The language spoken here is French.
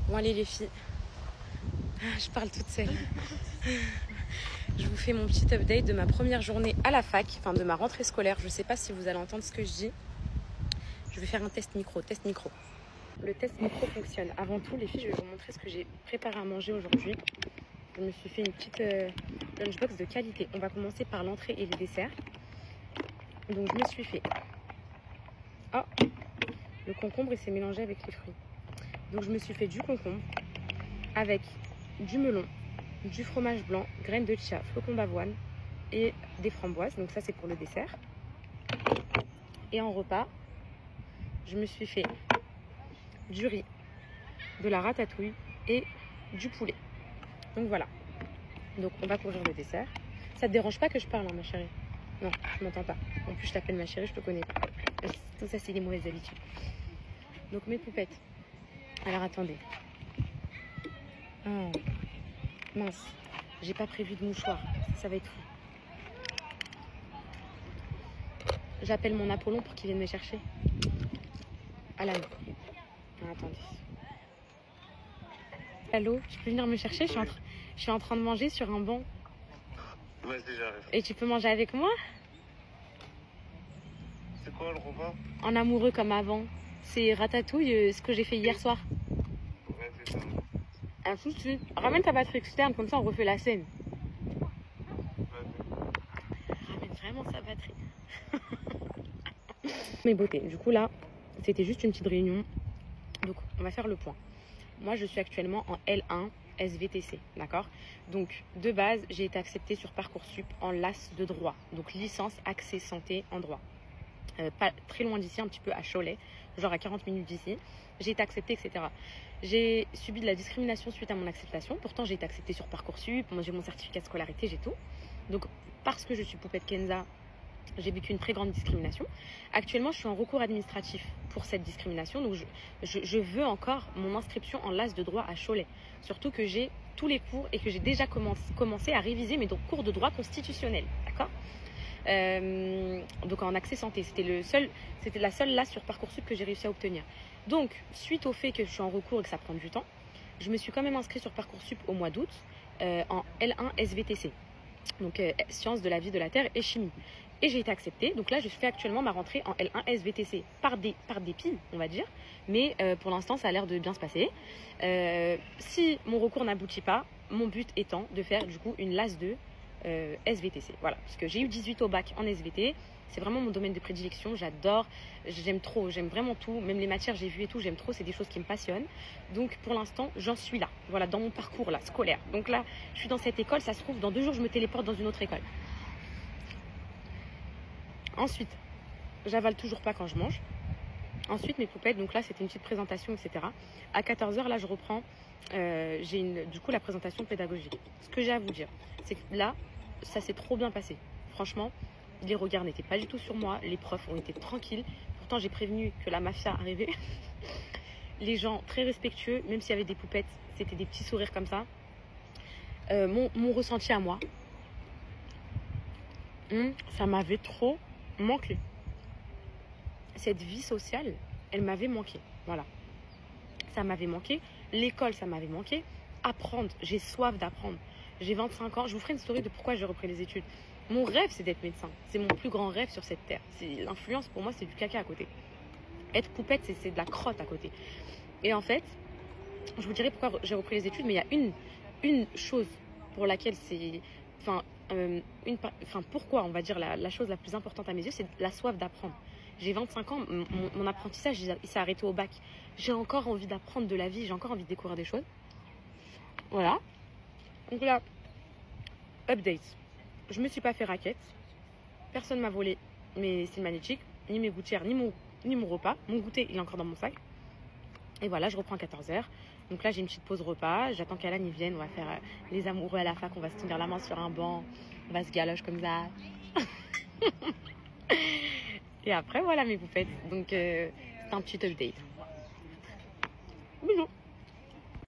Bon allez les filles, je parle toute seule. Je vous fais mon petit update de ma première journée à la fac, enfin de ma rentrée scolaire. Je sais pas si vous allez entendre ce que je dis. Je vais faire un test micro, Le test micro fonctionne. Avant tout les filles, je vais vous montrer ce que j'ai préparé à manger aujourd'hui. Je me suis fait une petite lunchbox de qualité. On va commencer par l'entrée et les desserts. Donc je me suis fait... Oh, le concombre il s'est mélangé avec les fruits. Donc je me suis fait du concombre avec du melon, du fromage blanc, graines de chia, flocons d'avoine et des framboises. Donc ça c'est pour le dessert. Et en repas, je me suis fait du riz, de la ratatouille et du poulet. Donc voilà. Donc on va couvrir le dessert. Ça te dérange pas que je parle, hein, ma chérie? Non, je m'entends pas. En plus je t'appelle ma chérie, je te connais pas. Tout ça c'est des mauvaises habitudes. Donc mes poupettes. Alors attendez. Oh, mince. J'ai pas prévu de mouchoir. Ça va être fou. J'appelle mon Apollon pour qu'il vienne me chercher. À la main. Attendez. Allô, tu peux venir me chercher? Je suis en train de manger sur un banc. Vas-y, j'arrive. Et tu peux manger avec moi? C'est quoi le repas? En amoureux comme avant. C'est ratatouille, ce que j'ai fait hier soir. Ouais, c'est ça. Un souci. Ramène ta batterie externe, comme ça on refait la scène. Ramène vraiment sa batterie. Mes beautés. Du coup là, c'était juste une petite réunion. Donc on va faire le point. Moi je suis actuellement en L1 SVTC, d'accord? Donc de base, j'ai été acceptée sur Parcoursup en LAS de droit. Donc licence accès santé en droit. Pas très loin d'ici, un petit peu à Cholet, genre à 40 minutes d'ici. J'ai été acceptée, etc. J'ai subi de la discrimination suite à mon acceptation. Pourtant, j'ai été acceptée sur Parcoursup. Moi, j'ai mon certificat de scolarité, j'ai tout. Donc, parce que je suis Poupette Kenza, j'ai vécu une très grande discrimination. Actuellement, je suis en recours administratif pour cette discrimination. Donc, je veux encore mon inscription en LAS de droit à Cholet. Surtout que j'ai tous les cours et que j'ai déjà commencé à réviser mes cours de droit constitutionnel. D'accord ? Donc en accès santé, c'était la seule là sur Parcoursup que j'ai réussi à obtenir. Donc suite au fait que je suis en recours et que ça prend du temps, je me suis quand même inscrite sur Parcoursup au mois d'août en L1 SVTC, donc sciences de la vie de la terre et chimie, et j'ai été acceptée. Donc là je fais actuellement ma rentrée en L1 SVTC par dépit, on va dire, mais pour l'instant ça a l'air de bien se passer. Si mon recours n'aboutit pas, mon but étant de faire du coup une LAS 2 SVTC, voilà, parce que j'ai eu 18 au bac en SVT, c'est vraiment mon domaine de prédilection, j'adore, j'aime trop, j'aime vraiment tout, même les matières j'ai vu et tout, j'aime trop, c'est des choses qui me passionnent. Donc pour l'instant j'en suis là, voilà, dans mon parcours là, scolaire. Donc là je suis dans cette école, ça se trouve dans 2 jours je me téléporte dans une autre école. Ensuite, j'avale toujours pas quand je mange. Ensuite mes poupettes, donc là c'était une petite présentation, etc. À 14h là je reprends, j'ai du coup la présentation pédagogique. Ce que j'ai à vous dire, c'est que là ça s'est trop bien passé. Franchement, les regards n'étaient pas du tout sur moi, les profs ont été tranquilles. Pourtant j'ai prévenu que la mafia arrivait. Les gens très respectueux, même s'il y avait des poupettes, c'était des petits sourires comme ça. Mon ressenti à moi, ça m'avait trop manqué. Cette vie sociale, elle m'avait manqué. Voilà. Ça m'avait manqué. L'école, ça m'avait manqué. Apprendre, j'ai soif d'apprendre. J'ai 25 ans. Je vous ferai une story de pourquoi j'ai repris les études. Mon rêve, c'est d'être médecin. C'est mon plus grand rêve sur cette terre. L'influence, pour moi, c'est du caca à côté. Être poupette, c'est de la crotte à côté. Et en fait, je vous dirai pourquoi j'ai repris les études, mais il y a une chose pour laquelle c'est... pourquoi, on va dire, la chose la plus importante à mes yeux, c'est la soif d'apprendre. J'ai 25 ans, mon apprentissage, il s'est arrêté au bac. J'ai encore envie d'apprendre de la vie, j'ai encore envie de découvrir des choses. Voilà. Donc là, update. Je me suis pas fait raquette. Personne m'a volé mes styles magnétiques, ni mes gouttières, ni mon repas. Mon goûter, il est encore dans mon sac. Et voilà, je reprends à 14h. Donc là, j'ai une petite pause repas. J'attends qu'Alan y vienne. On va faire les amoureux à la fac. On va se tenir la main sur un banc. On va se galoche comme ça. Et après, voilà mes poupettes. Donc, c'est un petit update. Bisous.